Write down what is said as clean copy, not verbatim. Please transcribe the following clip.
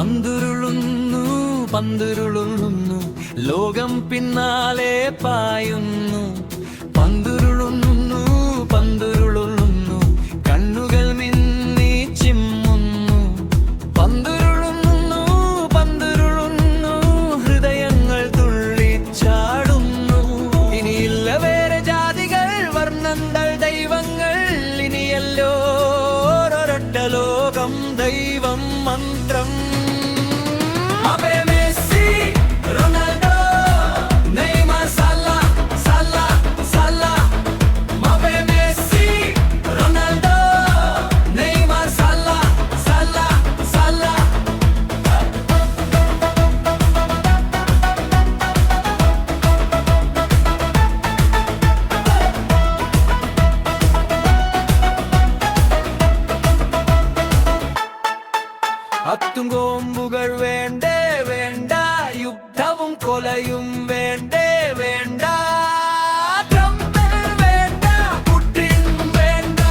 പന്തുരുളുന്നു പന്തുരുളുന്നു ലോകം പിന്നാലെ പായുന്നു. പന്തുരുളുന്നു പന്തുരുളുന്നു കണ്ണുകൾ മിന്നി ചിമ്മുന്നു. പന്തുരുളുന്നു പന്തുരുളുന്നു ഹൃദയങ്ങൾ തുള്ളിച്ചാടുന്നു. ഇനിയില്ല വേറെ ജാതികൾ വർണ്ണങ്ങൾ ദൈവങ്ങൾ, ഇനിയല്ലോ ഒരൊറ്റ ലോകം ദൈവം മന്ത്രം. അത്തുംകോമ്പുകൾ വേണ്ടേ വേണ്ട, യുദ്ധവും കൊലയും വേണ്ടേ വേണ്ട, ട്രംപ് വേണ്ട, പുടിൻ വേണ്ട.